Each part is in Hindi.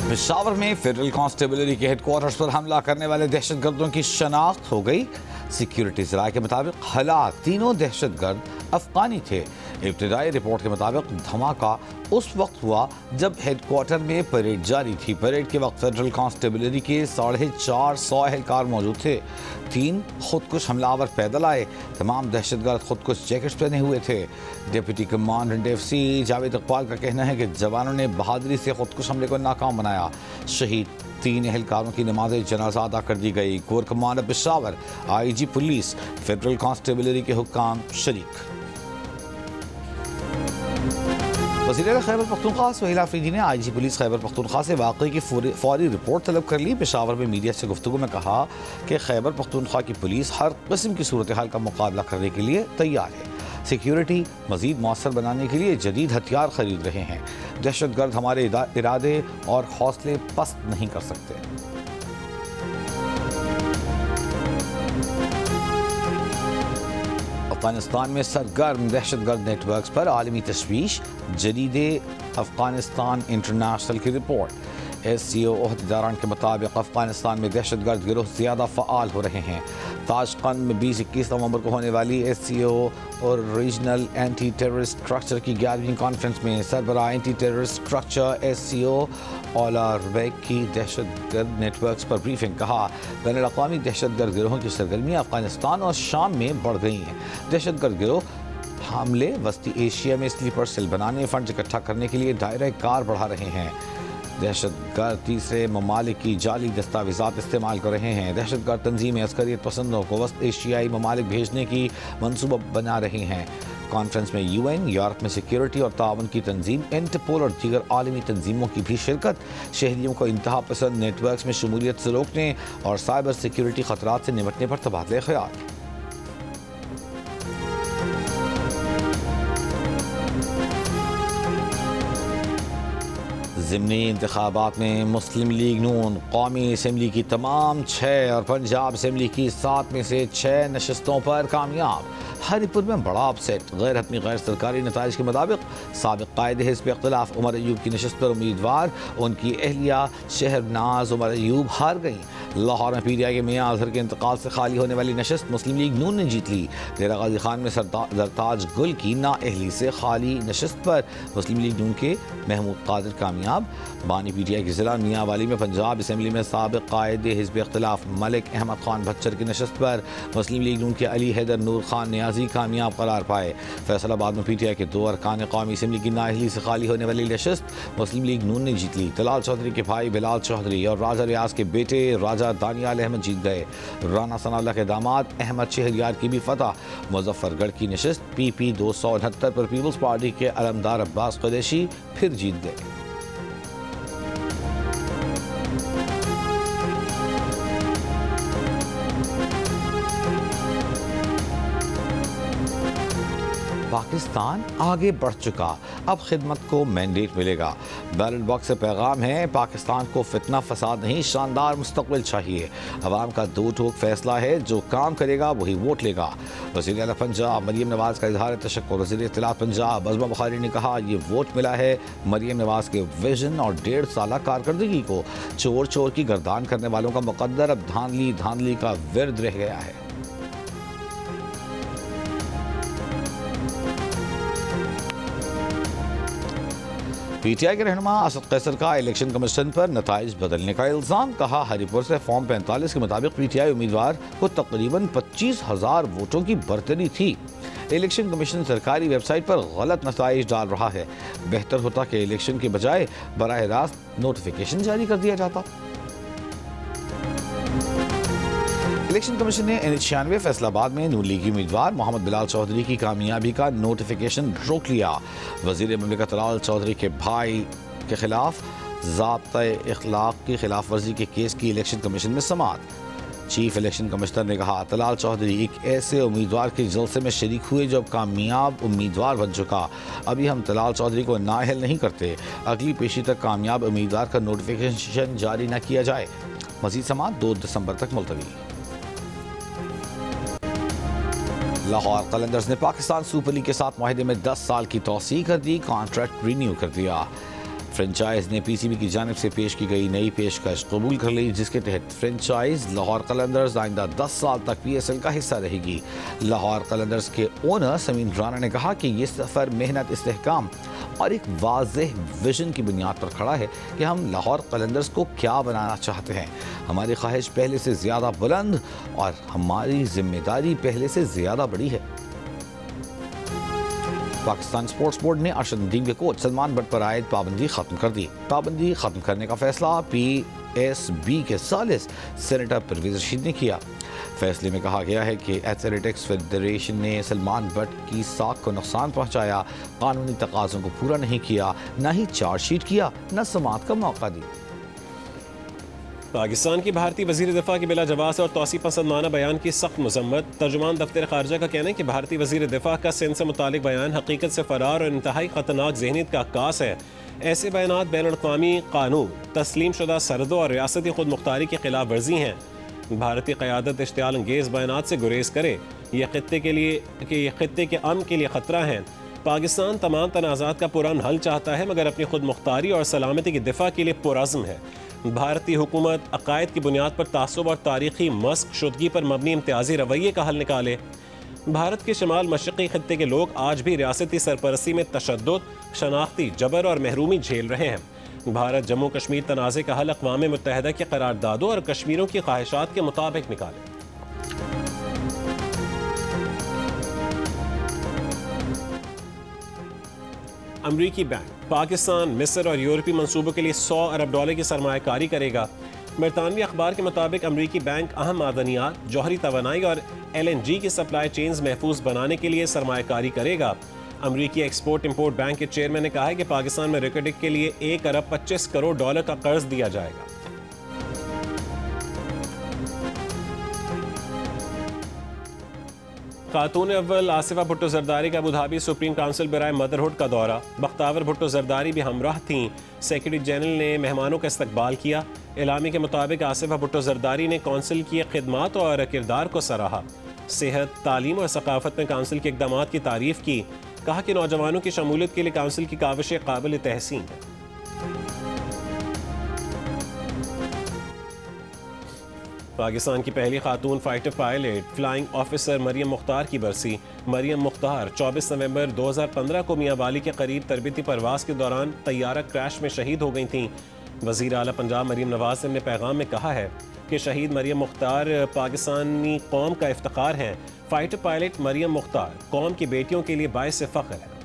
पेशावर में फेडरल कांस्टेबलरी के हेडक्वार्टर्स पर हमला करने वाले दहशतगर्दों की शनाख्त हो गई। सिक्योरिटी ज़राए के मुताबिक हलाक तीनों दहशतगर्द अफगानी थे। इब्तिदाई रिपोर्ट के मुताबिक धमाका उस वक्त हुआ जब हेडक्वार्टर में परेड जारी थी। परेड के वक्त फेडरल कांस्टेबलरी के 450 एहलकार मौजूद थे। 3 खुदकुश हमलावर पैदल आए। तमाम दहशतगर्द खुदकुश जैकेट्स पहने हुए थे। Deputy commandant FC Javed Iqbal का कहना है कि जवानों ने बहादुरी से खुदकुश हमले को नाकाम बनाया। शहीद 3 एहलकारों की नमाज जनाजा अदा कर दी गई। Core commander Peshawar, IG police, federal constabulary के हुक्काम शरीक। वज़ीर खैबर पख्तूनख्वा सुहेल आफरीदी ने IG पुलिस खैबर पख्तूनख्वा से वाक़ई की फौरी रिपोर्ट तलब कर ली। पेशावर में मीडिया से गुफ्तगू में कहा कि खैबर पख्तूनख्वा की पुलिस हर किस्म की सूरत हाल का मुकाबला करने के लिए तैयार है। सिक्योरिटी मज़ीद मौसर बनाने के लिए जदीद हथियार खरीद रहे हैं। दहशतगर्द हमारे इरादे और हौसले पस्त नहीं कर सकते। अफगानिस्तान में सरगर्म दहशतगर्द नेटवर्क्स पर आलमी तशवीश। जदीदे अफगानिस्तान इंटरनेशनल की रिपोर्ट। SCO ओहदेदारान के मुताबिक अफगानिस्तान में दहशतगर्द गिरोह ज़्यादा फ़आल हो रहे हैं। ताशकंद में 20-21 नवंबर को होने वाली SCO और रीजनल एंटी टेररिस्ट स्ट्रक्चर की 11वीं कॉन्फ्रेंस में सरबराह एंटी टेररिस्ट स्ट्रक्चर SCO ओला रबैक की दहशतगर्द नेटवर्क्स पर ब्रीफिंग। कहा बैनुल-अक़वामी दहशतगर्द गिरोहों की सरगर्मियाँ अफगानिस्तान और शाम में बढ़ गई हैं। दहशतगर्द गिरोह हमले वस्ती एशिया में स्लीपर सेल बनाने, फंड इकट्ठा करने के लिए दायरा कार बढ़ा रहे हैं। दहशतगर्द तीसरे ममालिक की जाली दस्तावेज़ात इस्तेमाल कर रहे हैं। दहशतगर्द तंजीमें अस्करियत पसंदों को वस्त एशियाई ममालिक भेजने की मनसूबा बना रही हैं। कॉन्फ्रेंस में UN, यूरोप में सिक्योरिटी और ताउन की तंजीम, इंटरपोल और दीगर आलमी तंजीमों की भी शिरकत। शहरियों को इंतहा पसंद नेटवर्क्स में शमूलियत से रोकने और साइबर सिक्योरिटी खतरात से निपटने पर तबादले ख्याल। ज़िमनी इंतखाबात में मुस्लिम लीग नून कौमी असम्बली की तमाम 6 और पंजाब असम्बली की 7 में से 6 नशस्तों पर कामयाब। हरिपुर में बड़ा अपसेट। गैर हतमी गैर सरकारी नताइज के मुताबिक साबिक़ कायदे हिज़्ब इख्तिलाफ उमर अयूब की नशस्त पर उम्मीदवार उनकी अहलिया शहरनाज उमर अयूब हार गईं। लाहौर में PTI के मियां अजहर के इंतकाल से खाली होने वाली नशस्त मुस्लिम लीग नून ने जीत ली। डेरा गाजी खान में सरताज गुल की नाअहली से खाली नशस्त पर मुस्लिम लीग नून के महमूद कादिर कामयाब। बानी PTI के ज़िला मियां वाली में पंजाब असम्बली में साबिक़ कायदे हिज़्ब इख्तिलाफ मलिक अहमद खान भच्चर की नशस्त पर मुस्लिम लीग नून के अली हैदर नूर खान न्याजी कामयाब करार पाए। फैसलाबाद में PTI के 2 अरकान कौमी असम्बली की नाअहली से खाली होने वाली नशस्त मुस्लिम लीग नून ने जीत ली। तलाल चौधरी के भाई बिलाल चौधरी और राजा रियाज के बेटे राजा दानियाल अहमद जीत गए। राना सनाउल्लाह के दामाद अहमद शहरियार की भी फतह। मुजफ्फरगढ़ की नशस्त PP 269 पर पीपल्स पार्टी के अलमदार अब्बास कुरैशी फिर जीत गए। पाकिस्तान आगे बढ़ चुका, अब खिदमत को मैंडेट मिलेगा। बैलेट बॉक्स से पैगाम है, पाकिस्तान को फितना फसाद नहीं, शानदार मुस्तकबिल चाहिए। अवाम का दो टोक फैसला है, जो काम करेगा वही वोट लेगा। वज़ीर आला पंजाब मरियम नवाज़ का इजहार तशक्कुर। वज़ीर इत्तलात पंजाब अज़मा बुखारी ने कहा, ये वोट मिला है मरियम नवाज़ के विजन और 1.5 साल कारकर्दगी को। चोर चोर की गर्दान करने वालों का मुकद्दर अब धांधली धांधली का विरद रह गया है। PTI के रहनुमा असद कैसर का इलेक्शन कमीशन पर नताइज बदलने का इल्ज़ाम। कहा, हरिपुर से फॉर्म 45 के मुताबिक PTI उम्मीदवार को तकरीबन 25,000 वोटों की बरतरी थी। इलेक्शन कमीशन सरकारी वेबसाइट पर गलत नताइज डाल रहा है। बेहतर होता कि इलेक्शन के बजाय बराह रास्त नोटिफिकेशन जारी कर दिया जाता। इलेक्शन कमीशन ने 96 फैसलाबाद में नून लीगी उम्मीदवार मोहम्मद बिलाल चौधरी की कामयाबी का नोटिफिकेशन रोक लिया। वज़ीर ममलिकत लाल चौधरी के भाई के खिलाफ ज़ाब्ता इखलाक की खिलाफ वर्जी के केस की इलेक्शन कमीशन में समाअत। चीफ इलेक्शन कमिश्नर ने कहा, तलाल चौधरी एक ऐसे उम्मीदवार के जलसे में शरीक हुए जो अब कामयाब उम्मीदवार बन चुका। अभी हम तलाल चौधरी को नाअहल नहीं करते। अगली पेशी तक कामयाब उम्मीदवार का नोटिफिकेशन जारी न किया जाए। मज़ीद समाअत 2 दिसंबर तक मुलतवी। लाहौर कलंदर्स ने पाकिस्तान सुपर लीग के साथ माहिदे में 10 साल की तौसीक कर दी, कॉन्ट्रैक्ट रिन्यू कर दिया। फ्रेंचाइज ने PCB की जानिब से पेश की गई नई पेशकश कबूल कर ली, जिसके तहत फ्रेंचाइज लाहौर कलंदर्स आइंदा 10 साल तक PSL का हिस्सा रहेगी। लाहौर कलंदर्स के ओनर समीन राना ने कहा कि ये सफ़र मेहनत, इस्तेहकाम और एक वाज़ेह विजन की बुनियाद पर खड़ा है कि हम लाहौर कलंदर्स को क्या बनाना चाहते हैं। हमारी ख्वाहिश पहले से ज़्यादा बुलंद और हमारी जिम्मेदारी पहले से ज़्यादा बड़ी है। पाकिस्तान स्पोर्ट्स बोर्ड ने अरशद नदीम के कोच सलमान बट पर आयद पाबंदी खत्म कर दी। पाबंदी खत्म करने का फैसला PSB के सालिस सेनेटर परवेज रशीद ने किया। फैसले में कहा गया है कि एथलेटिक्स फेडरेशन ने सलमान बट की साख को नुकसान पहुंचाया, कानूनी तकाज़ों को पूरा नहीं किया, न ही चार्जशीट किया, न समाअत का मौका दिया। पाकिस्तान की भारतीय वज़ीर दिफा के बिला जवाब और तौसी पसंदाना बयान की सख्त मजम्मत। तर्जुमान दफ्तर खारजा का कहना है कि भारतीय वज़ीर दिफा का सिंध से मुतालिक बयान हकीकत से फरार और इंतहाई ख़तरनाक ज़हनीत का अक्कास है। ऐसे बयान बैनुल-अक़वामी कानून, तस्लीम शुदा सरहदों और रियासती खुद मुख्तारी की खिलाफ वर्जी हैं। भारतीय क़यादत इश्तियाल अंगेज़ बयानात से गुरेज करे। यह खित्ते के अमन के लिए ख़तरा है। पाकिस्तान तमाम तनाज़ात का पुरअमन हल चाहता है, मगर अपनी खुद मुख्तारी और सलामती की दिफा के लिए पुरअज़्म है। भारतीय हुकूमत अकायद की बुनियाद पर तासुब और तारीखी मस्क शुदगी पर मबनी इम्तियाजी रवैये का हल निकाले। भारत के शमाल मशरक़ी खित्ते के लोग आज भी रियासती सरपरस्ती में तशद्दुद, शनाख्ती जबर और महरूमी झेल रहे हैं। भारत जम्मू कश्मीर तनाज़े का हल अक़वाम मुत्तहिदा के करारदादों और कश्मीरों की ख्वाहिशात के मुताबिक निकाले। अमरीकी बैंक पाकिस्तान, मिस्र और यूरोपीय मंसूबों के लिए $100 अरब की सरमायाकारी करेगा। बरतानवी अखबार के मुताबिक अमरीकी बैंक अहम मादनियात, जौहरी तवानाई और LNG की सप्लाई चेन्स महफूज बनाने के लिए सरमायाकारी करेगा। अमरीकी एक्सपोर्ट इंपोर्ट बैंक के चेयरमैन ने कहा है कि पाकिस्तान में रिकॉर्डिंग के लिए $1 अरब 25 करोड़ का कर्ज दिया जाएगा। खातून अव्वल आसिफा भुट्टो जरदारी का अबू धाबी सुप्रीम काउंसिल बराए मदरहुड का दौरा। बख्तावर भुट्टो जरदारी भी हमराह थीं। सेक्रेटरी जनरल ने मेहमानों का इस्तकबाल किया। एलामी के मुताबिक आसिफा भुट्टो जरदारी ने काउंसिल की खिदमात और किरदार को सराहा। सेहत, तालीम और सकाफत में काउंसिल के इक़दाम की तारीफ की। कहा कि नौजवानों की शमूलियत के लिए काउंसिल की काविशें काबिल तहसीन है। पाकिस्तान की पहली खातून fighter pilot flying officer Maryam Mukhtar की बरसी। मरियम मुख्तार 24 नवंबर 2015 को मियांवाली के करीब तरबीती परवास के दौरान तैयारा क्रैश में शहीद हो गई थीं। वज़ीर आला पंजाब मरियम नवाज ने अपने पैगाम में कहा है कि शहीद मरियम मुख्तार पाकिस्तानी कौम का इफ्तिखार हैं। फाइटर पायलट मरियम मुख्तार कौम की बेटियों के लिए बाइस फ़ख्र है।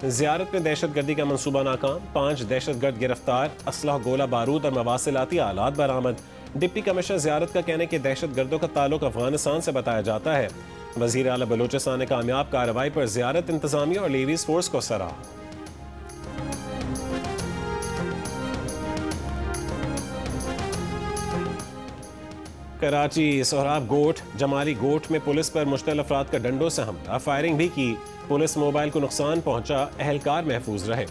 ज़ियारत में दहशतगर्दी का मंसूबा नाकाम, 5 दहशतगर्द गिरफ्तार, असलह, गोला बारूद और मवासिलाती आलात बरामद। डिप्टी कमिश्नर ज़ियारत का कहना है कि दहशतगर्दों का ताल्लुक अफगानिस्तान से बताया जाता है। वज़ीर आला बलूचिस्तान ने कामयाब कार्रवाई पर ज़ियारत इंतज़ामिया और लेवीज़ फोर्स को सराहा। कराची सोहराब गोट जमाली गोट में पुलिस पर मुश्तल अफराद का डंडों से हमला, फायरिंग भी की। पुलिस मोबाइल को नुकसान पहुंचा, अहलकार महफूज रहे।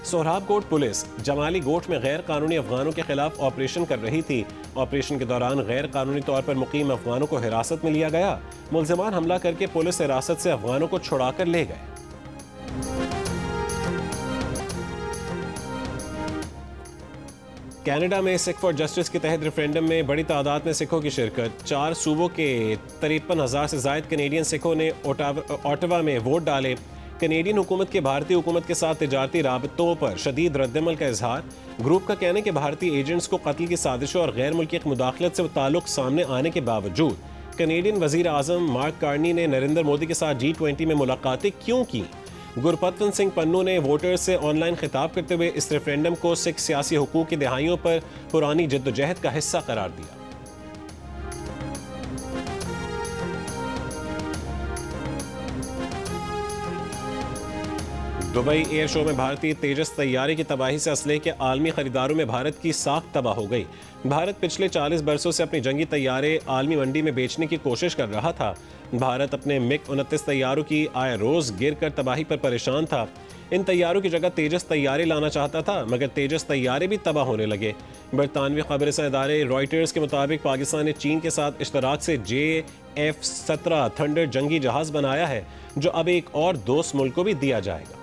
सोहराब गोट पुलिस जमाली गोट में गैर कानूनी अफगानों के खिलाफ ऑपरेशन कर रही थी। ऑपरेशन के दौरान गैर कानूनी तौर पर मुकीम अफगानों को हिरासत में लिया गया। मुल्जिमान हमला करके पुलिस हिरासत से अफगानों को छुड़ाकर ले गए। कनाडा में सिख फॉर जस्टिस के तहत रेफरेंडम में बड़ी तादाद में सिखों की शिरकत। 4 सूबों के 53,000 से ज़ायद कनेडियन सिखों ने ओटावा में वोट डाले। कनेडियन हुकूमत के भारतीय हुकूमत के साथ तिजारती राबतों पर शदीद रद्दमल का इजहार। ग्रुप का कहना है कि भारतीय एजेंट्स को कत्ल की साजिशों और गैर मुल्की मुदाखलत से ताल्लुक सामने आने के बावजूद कनेडियन वज़ीर आज़म मार्क कार्नी ने नरेंद्र मोदी के साथ G20 में मुलाकातें क्यों की। गुरपतवंत सिंह पन्नू ने वोटर्स से ऑनलाइन खिताब करते हुए इस रेफरेंडम को सिख सियासी हुकूक की दहाइयों पर पुरानी जद्दोजहद का हिस्सा करार दिया। दुबई एयर शो में भारतीय तेजस तैयारे की तबाही से असलहे के आलमी खरीदारों में भारत की साख तबाह हो गई। भारत पिछले 40 बरसों से अपनी जंगी तैयारे आलमी मंडी में बेचने की कोशिश कर रहा था। भारत अपने MiG-29 तैयारों की आए रोज गिर कर तबाही पर परेशान था। इन तैयारों की जगह तेजस तैयारे लाना चाहता था, मगर तेजस तैयारे भी तबाह होने लगे। बरतानवी खबरसा इदारे रॉयटर्स के मुताबिक पाकिस्तान ने चीन के साथ इश्तराक से JF-17 थंडर जंगी जहाज बनाया है, जो अब एक और दोस्त मुल्क को भी दिया जाएगा।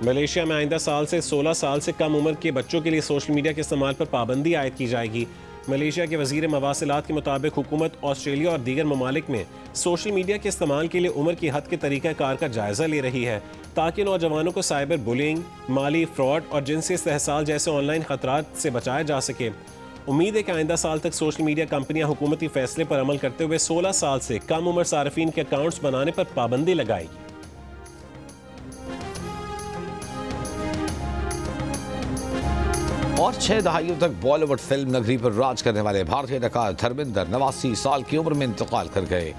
मलेशिया में आइंदा साल से 16 साल से कम उम्र के बच्चों के लिए सोशल मीडिया के इस्तेमाल पर पाबंदी आयद की जाएगी। मलेशिया के वजीर मवासिलात के मुताबिक हुकूमत ऑस्ट्रेलिया और दीगर ममालिक में सोशल मीडिया के इस्तेमाल के लिए उम्र की हद के तरीक़ाकार का जायज़ा ले रही है, ताकि नौजवानों को साइबर बुलिंग, माली फ्रॉड और जिनसी इस्तेहसाल जैसे ऑनलाइन खतरात से बचाया जा सके। उम्मीद है कि आइंदा साल तक सोशल मीडिया कंपनियां हुकूमती फैसले पर अमल करते हुए 16 साल से कम उम्र सार्फिन के अकाउंट्स बनाने पर पाबंदी लगाएगी। और 6 दहाइयों तक बॉलीवुड फिल्म नगरी पर राज करने वाले भारतीय अदाकार धर्मेंद्र 89 साल की उम्र में इंतकाल कर गए।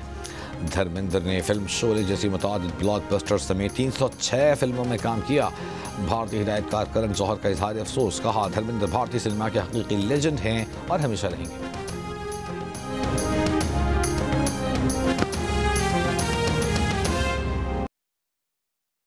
धर्मेंद्र ने फिल्म शोले जैसी मुतादिद ब्लॉकबस्टर समेत 306 फिल्मों में काम किया। भारतीय हिदायतकार करण जौहर का इजहार अफसोस, कहा धर्मेंद्र भारतीय सिनेमा के हकीकी लेजेंड हैं और हमेशा रहेंगे।